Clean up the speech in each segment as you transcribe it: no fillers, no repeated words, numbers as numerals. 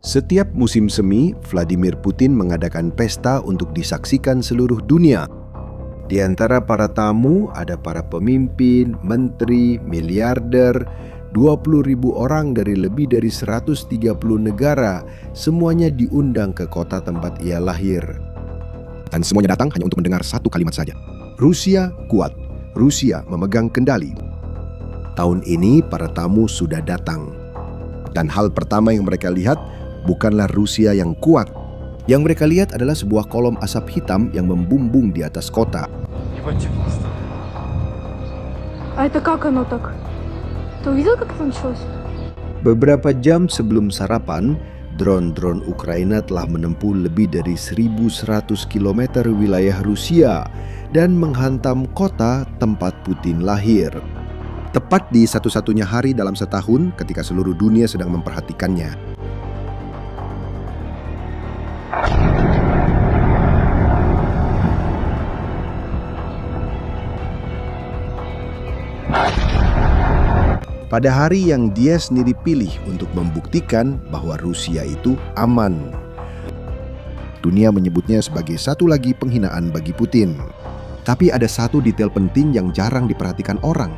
Setiap musim semi, Vladimir Putin mengadakan pesta untuk disaksikan seluruh dunia. Di antara para tamu ada para pemimpin, menteri, miliarder, 20.000 orang dari lebih dari 130 negara, semuanya diundang ke kota tempat ia lahir. Dan semuanya datang hanya untuk mendengar satu kalimat saja. Rusia kuat, Rusia memegang kendali. Tahun ini para tamu sudah datang. Dan hal pertama yang mereka lihat bukanlah Rusia yang kuat. Yang mereka lihat adalah sebuah kolom asap hitam yang membumbung di atas kota. Beberapa jam sebelum sarapan, drone-drone Ukraina telah menempuh lebih dari 1.100 km wilayah Rusia dan menghantam kota tempat Putin lahir. Tepat di satu-satunya hari dalam setahun ketika seluruh dunia sedang memperhatikannya. Pada hari yang dia sendiri pilih untuk membuktikan bahwa Rusia itu aman. Dunia menyebutnya sebagai satu lagi penghinaan bagi Putin. Tapi ada satu detail penting yang jarang diperhatikan orang.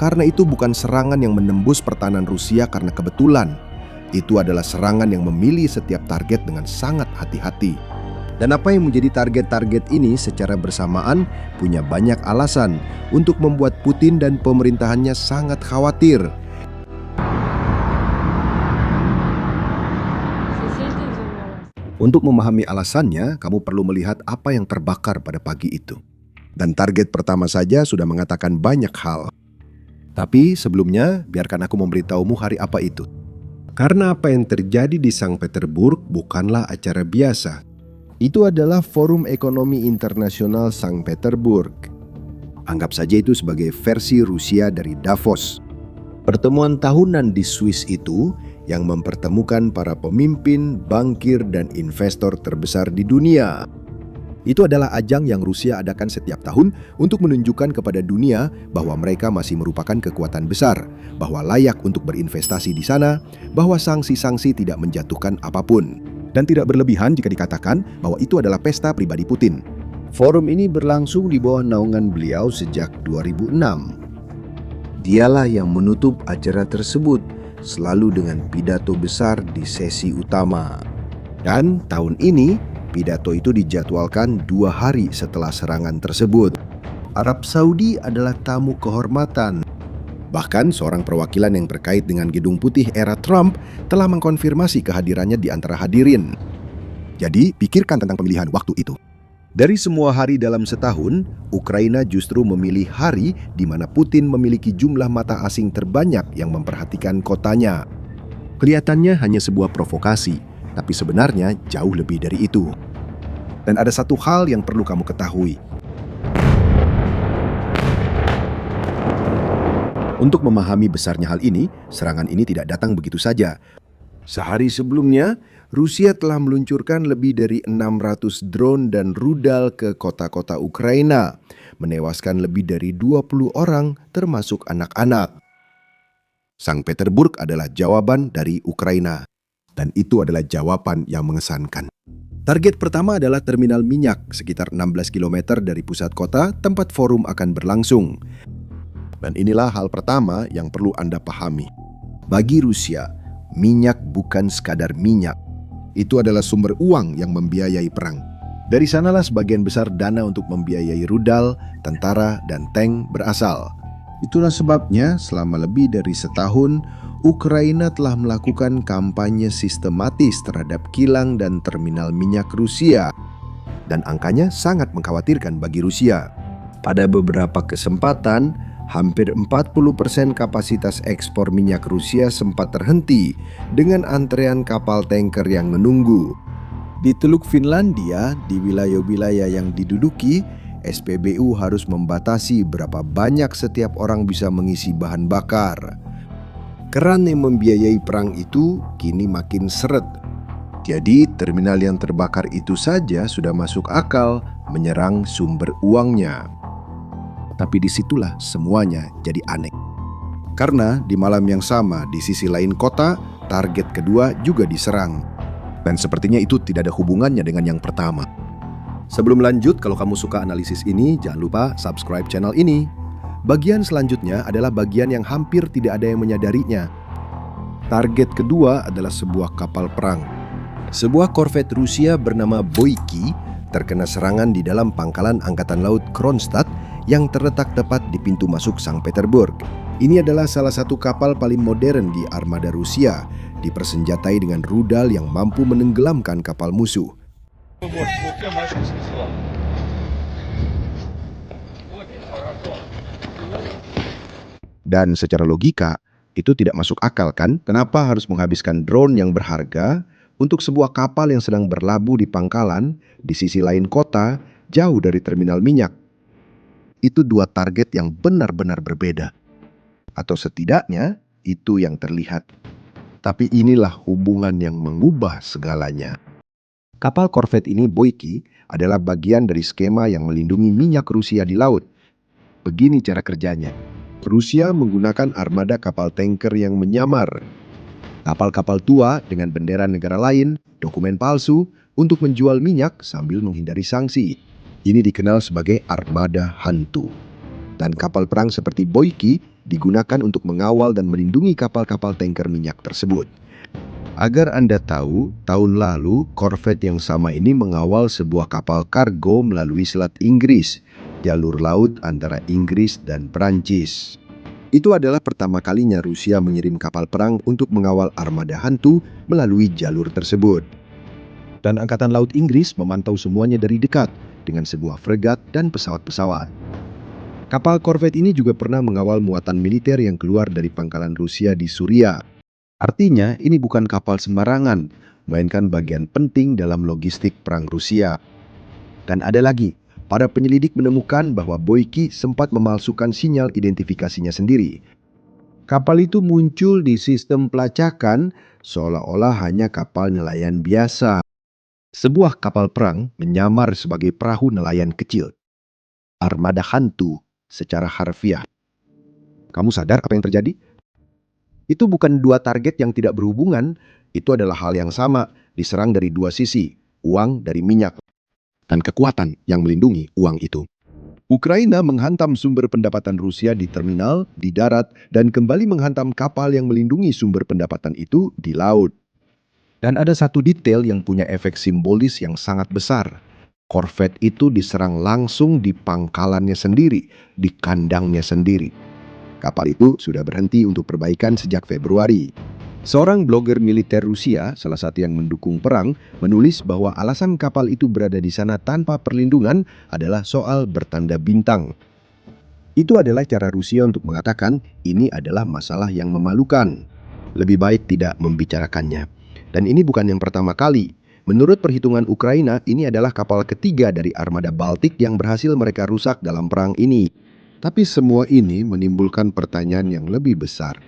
Karena itu bukan serangan yang menembus pertahanan Rusia karena kebetulan. Itu adalah serangan yang memilih setiap target dengan sangat hati-hati. Dan apa yang menjadi target-target ini secara bersamaan punya banyak alasan untuk membuat Putin dan pemerintahannya sangat khawatir. Untuk memahami alasannya, kamu perlu melihat apa yang terbakar pada pagi itu. Dan target pertama saja sudah mengatakan banyak hal. Tapi sebelumnya, biarkan aku memberitahumu hari apa itu. Karena apa yang terjadi di Sankt Petersburg bukanlah acara biasa. Itu adalah Forum Ekonomi Internasional Sankt Petersburg. Anggap saja itu sebagai versi Rusia dari Davos. Pertemuan tahunan di Swiss itu yang mempertemukan para pemimpin, bankir, dan investor terbesar di dunia. Itu adalah ajang yang Rusia adakan setiap tahun untuk menunjukkan kepada dunia bahwa mereka masih merupakan kekuatan besar, bahwa layak untuk berinvestasi di sana, bahwa sanksi-sanksi tidak menjatuhkan apapun. Dan tidak berlebihan jika dikatakan bahwa itu adalah pesta pribadi Putin. Forum ini berlangsung di bawah naungan beliau sejak 2006. Dialah yang menutup acara tersebut, selalu dengan pidato besar di sesi utama. Dan tahun ini, pidato itu dijadwalkan 2 hari setelah serangan tersebut. Arab Saudi adalah tamu kehormatan. Bahkan seorang perwakilan yang terkait dengan Gedung Putih era Trump telah mengkonfirmasi kehadirannya di antara hadirin. Jadi, pikirkan tentang pemilihan waktu itu. Dari semua hari dalam setahun, Ukraina justru memilih hari di mana Putin memiliki jumlah mata asing terbanyak yang memperhatikan kotanya. Kelihatannya hanya sebuah provokasi, tapi sebenarnya jauh lebih dari itu. Dan ada satu hal yang perlu kamu ketahui. Untuk memahami besarnya hal ini, serangan ini tidak datang begitu saja. Sehari sebelumnya, Rusia telah meluncurkan lebih dari 600 drone dan rudal ke kota-kota Ukraina, menewaskan lebih dari 20 orang termasuk anak-anak. Sankt Petersburg adalah jawaban dari Ukraina, dan itu adalah jawaban yang mengesankan. Target pertama adalah terminal minyak sekitar 16 km dari pusat kota tempat forum akan berlangsung. Dan inilah hal pertama yang perlu Anda pahami. Bagi Rusia, minyak bukan sekadar minyak. Itu adalah sumber uang yang membiayai perang. Dari sanalah sebagian besar dana untuk membiayai rudal, tentara, dan tank berasal. Itulah sebabnya selama lebih dari setahun, Ukraina telah melakukan kampanye sistematis terhadap kilang dan terminal minyak Rusia. Dan angkanya sangat mengkhawatirkan bagi Rusia. Pada beberapa kesempatan, hampir 40% kapasitas ekspor minyak Rusia sempat terhenti dengan antrean kapal tanker yang menunggu. Di Teluk Finlandia, di wilayah-wilayah yang diduduki, SPBU harus membatasi berapa banyak setiap orang bisa mengisi bahan bakar. Keran yang membiayai perang itu kini makin seret. Jadi terminal yang terbakar itu saja sudah masuk akal menyerang sumber uangnya. Tapi disitulah semuanya jadi aneh. Karena di malam yang sama di sisi lain kota, target kedua juga diserang. Dan sepertinya itu tidak ada hubungannya dengan yang pertama. Sebelum lanjut, kalau kamu suka analisis ini, jangan lupa subscribe channel ini. Bagian selanjutnya adalah bagian yang hampir tidak ada yang menyadarinya. Target kedua adalah sebuah kapal perang. Sebuah korvet Rusia bernama Boyki terkena serangan di dalam pangkalan Angkatan Laut Kronstadt yang terletak tepat di pintu masuk Sankt Petersburg. Ini adalah salah satu kapal paling modern di armada Rusia, dipersenjatai dengan rudal yang mampu menenggelamkan kapal musuh. Dan secara logika, itu tidak masuk akal kan? Kenapa harus menghabiskan drone yang berharga untuk sebuah kapal yang sedang berlabuh di pangkalan di sisi lain kota, jauh dari terminal minyak? Itu dua target yang benar-benar berbeda. Atau setidaknya, itu yang terlihat. Tapi inilah hubungan yang mengubah segalanya. Kapal korvet ini, Boyki, adalah bagian dari skema yang melindungi minyak Rusia di laut. Begini cara kerjanya. Rusia menggunakan armada kapal tanker yang menyamar. Kapal-kapal tua dengan bendera negara lain, dokumen palsu, untuk menjual minyak sambil menghindari sanksi. Ini dikenal sebagai armada hantu. Dan kapal perang seperti Boyki digunakan untuk mengawal dan melindungi kapal-kapal tanker minyak tersebut. Agar Anda tahu, tahun lalu korvet yang sama ini mengawal sebuah kapal kargo melalui Selat Inggris, jalur laut antara Inggris dan Prancis. Itu adalah pertama kalinya Rusia mengirim kapal perang untuk mengawal armada hantu melalui jalur tersebut. Dan Angkatan Laut Inggris memantau semuanya dari dekat dengan sebuah fregat dan pesawat-pesawat. Kapal korvet ini juga pernah mengawal muatan militer yang keluar dari pangkalan Rusia di Suriah. Artinya, ini bukan kapal sembarangan, melainkan bagian penting dalam logistik perang Rusia. Dan ada lagi, para penyelidik menemukan bahwa Boyki sempat memalsukan sinyal identifikasinya sendiri. Kapal itu muncul di sistem pelacakan seolah-olah hanya kapal nelayan biasa. Sebuah kapal perang menyamar sebagai perahu nelayan kecil. Armada hantu secara harfiah. Kamu sadar apa yang terjadi? Itu bukan dua target yang tidak berhubungan, itu adalah hal yang sama, diserang dari dua sisi, uang dari minyak, dan kekuatan yang melindungi uang itu. Ukraina menghantam sumber pendapatan Rusia di terminal, di darat, dan kembali menghantam kapal yang melindungi sumber pendapatan itu di laut. Dan ada satu detail yang punya efek simbolis yang sangat besar. Korvet itu diserang langsung di pangkalannya sendiri, di kandangnya sendiri. Kapal itu sudah berhenti untuk perbaikan sejak Februari. Seorang blogger militer Rusia, salah satu yang mendukung perang, menulis bahwa alasan kapal itu berada di sana tanpa perlindungan adalah soal bertanda bintang. Itu adalah cara Rusia untuk mengatakan ini adalah masalah yang memalukan. Lebih baik tidak membicarakannya. Dan ini bukan yang pertama kali. Menurut perhitungan Ukraina, ini adalah kapal ketiga dari armada Baltik yang berhasil mereka rusak dalam perang ini. Tapi semua ini menimbulkan pertanyaan yang lebih besar.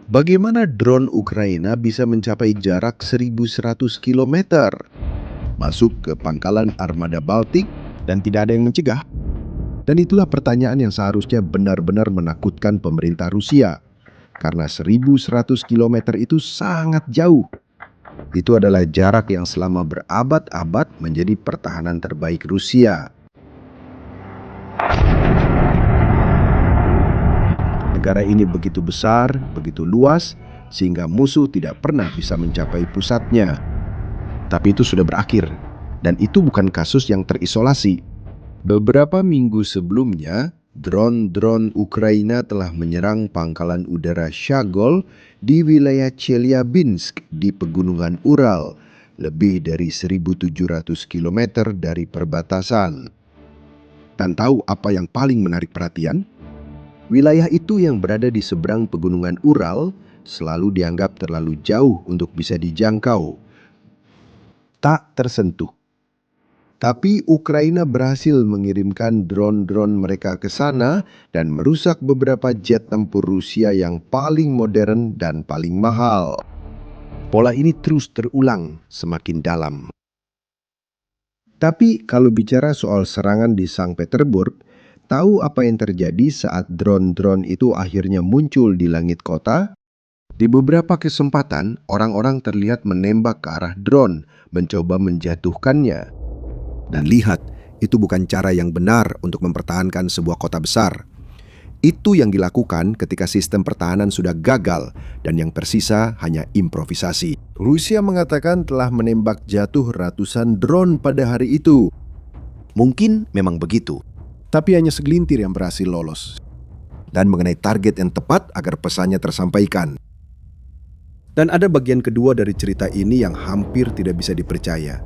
Bagaimana drone Ukraina bisa mencapai jarak 1.100 km? Masuk ke pangkalan armada Baltik dan tidak ada yang mencegah? Dan itulah pertanyaan yang seharusnya benar-benar menakutkan pemerintah Rusia. Karena 1.100 km itu sangat jauh. Itu adalah jarak yang selama berabad-abad menjadi pertahanan terbaik Rusia. Negara ini begitu besar, begitu luas, sehingga musuh tidak pernah bisa mencapai pusatnya. Tapi itu sudah berakhir, dan itu bukan kasus yang terisolasi. Beberapa minggu sebelumnya, drone-drone Ukraina telah menyerang pangkalan udara Shagol di wilayah Chelyabinsk di pegunungan Ural, lebih dari 1.700 km dari perbatasan. Dan tahu apa yang paling menarik perhatian? Wilayah itu yang berada di seberang pegunungan Ural selalu dianggap terlalu jauh untuk bisa dijangkau. Tak tersentuh. Tapi Ukraina berhasil mengirimkan drone-drone mereka ke sana dan merusak beberapa jet tempur Rusia yang paling modern dan paling mahal. Pola ini terus terulang semakin dalam. Tapi kalau bicara soal serangan di Sankt Petersburg, tahu apa yang terjadi saat drone-drone itu akhirnya muncul di langit kota? Di beberapa kesempatan, orang-orang terlihat menembak ke arah drone, mencoba menjatuhkannya. Dan lihat, itu bukan cara yang benar untuk mempertahankan sebuah kota besar. Itu yang dilakukan ketika sistem pertahanan sudah gagal dan yang tersisa hanya improvisasi. Rusia mengatakan telah menembak jatuh ratusan drone pada hari itu. Mungkin memang begitu, tapi hanya segelintir yang berhasil lolos. Dan mengenai target yang tepat agar pesannya tersampaikan. Dan ada bagian kedua dari cerita ini yang hampir tidak bisa dipercaya.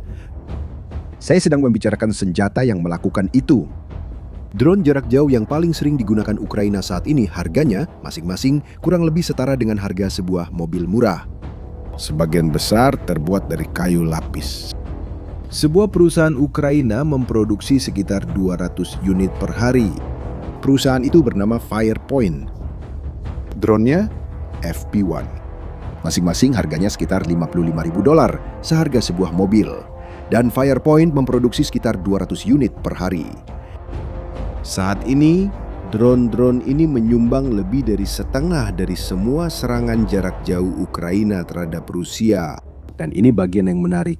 Saya sedang membicarakan senjata yang melakukan itu. Drone jarak jauh yang paling sering digunakan Ukraina saat ini harganya masing-masing kurang lebih setara dengan harga sebuah mobil murah. Sebagian besar terbuat dari kayu lapis. Sebuah perusahaan Ukraina memproduksi sekitar 200 unit per hari. Perusahaan itu bernama Firepoint. Drone-nya FP1. Masing-masing harganya sekitar $55.000, seharga sebuah mobil. Dan Firepoint memproduksi sekitar 200 unit per hari. Saat ini, drone-drone ini menyumbang lebih dari setengah dari semua serangan jarak jauh Ukraina terhadap Rusia. Dan ini bagian yang menarik.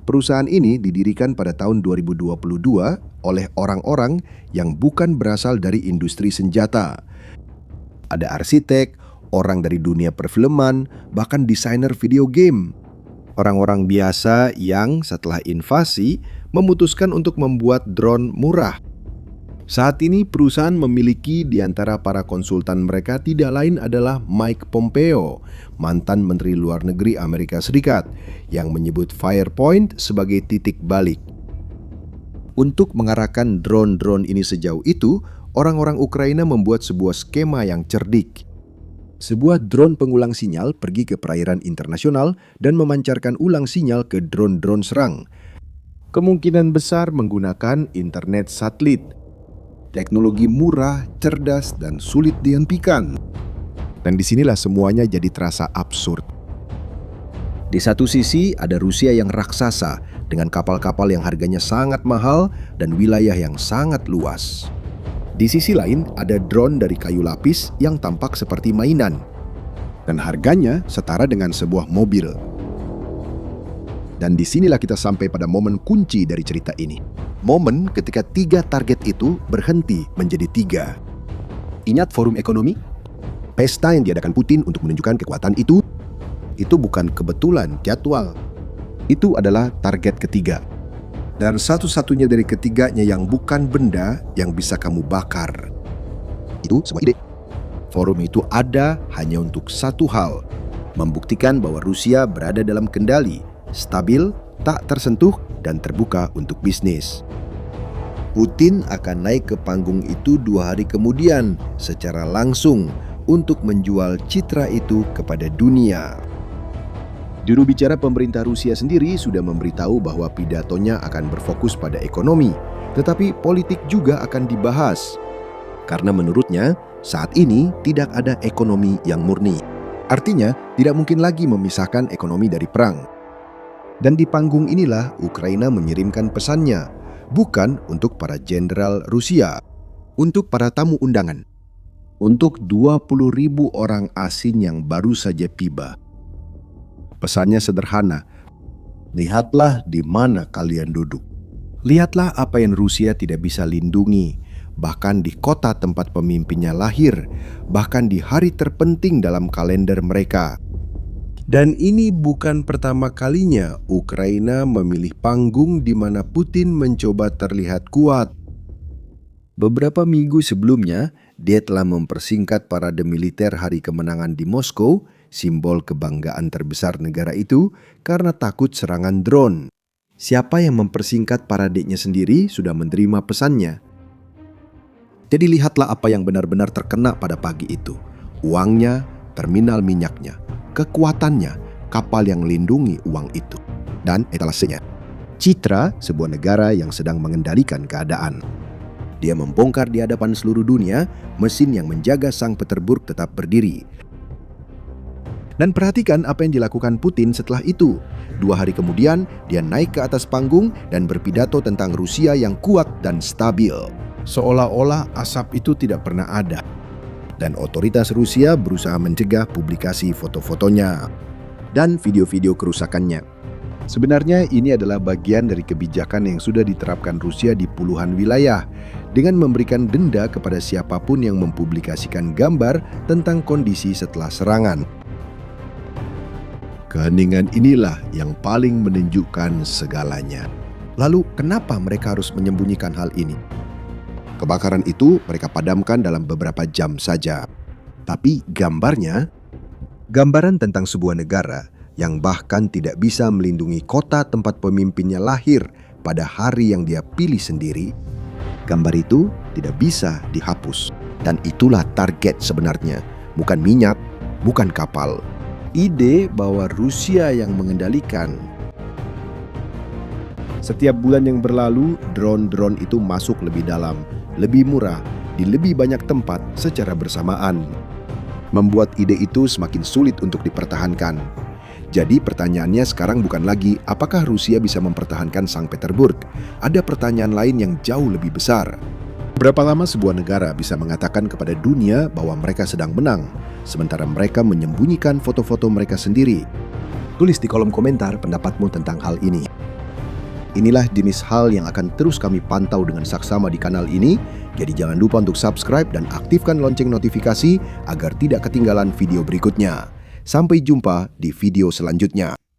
Perusahaan ini didirikan pada tahun 2022 oleh orang-orang yang bukan berasal dari industri senjata. Ada arsitek, orang dari dunia perfilman, bahkan desainer video game. Orang-orang biasa yang setelah invasi memutuskan untuk membuat drone murah. Saat ini perusahaan memiliki di antara para konsultan mereka tidak lain adalah Mike Pompeo, mantan Menteri Luar Negeri Amerika Serikat, yang menyebut Firepoint sebagai titik balik. Untuk mengarahkan drone-drone ini sejauh itu, orang-orang Ukraina membuat sebuah skema yang cerdik. Sebuah drone pengulang sinyal pergi ke perairan internasional dan memancarkan ulang sinyal ke drone-drone serang. Kemungkinan besar menggunakan internet satelit. Teknologi murah, cerdas, dan sulit dihentikan. Dan disinilah semuanya jadi terasa absurd. Di satu sisi ada Rusia yang raksasa dengan kapal-kapal yang harganya sangat mahal dan wilayah yang sangat luas. Di sisi lain ada drone dari kayu lapis yang tampak seperti mainan. Dan harganya setara dengan sebuah mobil. Dan disinilah kita sampai pada momen kunci dari cerita ini. Momen ketika 3 target itu berhenti menjadi 3. Ingat forum ekonomi? Pesta yang diadakan Putin untuk menunjukkan kekuatan itu bukan kebetulan jadwal. Itu adalah target ketiga. Dan satu-satunya dari ketiganya yang bukan benda yang bisa kamu bakar. Itu sebuah ide. Forum itu ada hanya untuk satu hal. Membuktikan bahwa Rusia berada dalam kendali, stabil, tak tersentuh, dan terbuka untuk bisnis. Putin akan naik ke panggung itu 2 hari kemudian secara langsung untuk menjual citra itu kepada dunia. Juru bicara pemerintah Rusia sendiri sudah memberitahu bahwa pidatonya akan berfokus pada ekonomi, tetapi politik juga akan dibahas. Karena menurutnya, saat ini tidak ada ekonomi yang murni. Artinya, tidak mungkin lagi memisahkan ekonomi dari perang. Dan di panggung inilah Ukraina mengirimkan pesannya, bukan untuk para jenderal Rusia, untuk para tamu undangan, untuk 20.000 orang asing yang baru saja tiba. Pesannya sederhana, lihatlah di mana kalian duduk. Lihatlah apa yang Rusia tidak bisa lindungi, bahkan di kota tempat pemimpinnya lahir, bahkan di hari terpenting dalam kalender mereka. Dan ini bukan pertama kalinya Ukraina memilih panggung di mana Putin mencoba terlihat kuat. Beberapa minggu sebelumnya, dia telah mempersingkat parade militer Hari Kemenangan di Moskow, simbol kebanggaan terbesar negara itu, karena takut serangan drone. Siapa yang mempersingkat paradenya sendiri sudah menerima pesannya. Jadi lihatlah apa yang benar-benar terkena pada pagi itu. Uangnya, terminal minyaknya, kekuatannya, kapal yang melindungi uang itu, dan etalasenya. Citra sebuah negara yang sedang mengendalikan keadaan. Dia membongkar di hadapan seluruh dunia mesin yang menjaga Sang Petersburg tetap berdiri. Dan perhatikan apa yang dilakukan Putin setelah itu. 2 hari kemudian, dia naik ke atas panggung dan berpidato tentang Rusia yang kuat dan stabil. Seolah-olah asap itu tidak pernah ada. dan otoritas Rusia berusaha mencegah publikasi foto-fotonya dan video-video kerusakannya. Sebenarnya ini adalah bagian dari kebijakan yang sudah diterapkan Rusia di puluhan wilayah dengan memberikan denda kepada siapapun yang mempublikasikan gambar tentang kondisi setelah serangan. Keheningan inilah yang paling menunjukkan segalanya. Lalu kenapa mereka harus menyembunyikan hal ini? Kebakaran itu mereka padamkan dalam beberapa jam saja. Tapi gambarnya, gambaran tentang sebuah negara yang bahkan tidak bisa melindungi kota tempat pemimpinnya lahir pada hari yang dia pilih sendiri, gambar itu tidak bisa dihapus. Dan itulah target sebenarnya, bukan minyak, bukan kapal. Ide bahwa Rusia yang mengendalikan. Setiap bulan yang berlalu, drone-drone itu masuk lebih dalam, lebih murah, di lebih banyak tempat secara bersamaan. Membuat ide itu semakin sulit untuk dipertahankan. Jadi pertanyaannya sekarang bukan lagi apakah Rusia bisa mempertahankan Sankt Petersburg. Ada pertanyaan lain yang jauh lebih besar. Berapa lama sebuah negara bisa mengatakan kepada dunia bahwa mereka sedang menang, sementara mereka menyembunyikan foto-foto mereka sendiri? Tulis di kolom komentar pendapatmu tentang hal ini. Inilah jenis hal yang akan terus kami pantau dengan saksama di kanal ini, jadi jangan lupa untuk subscribe dan aktifkan lonceng notifikasi agar tidak ketinggalan video berikutnya. Sampai jumpa di video selanjutnya.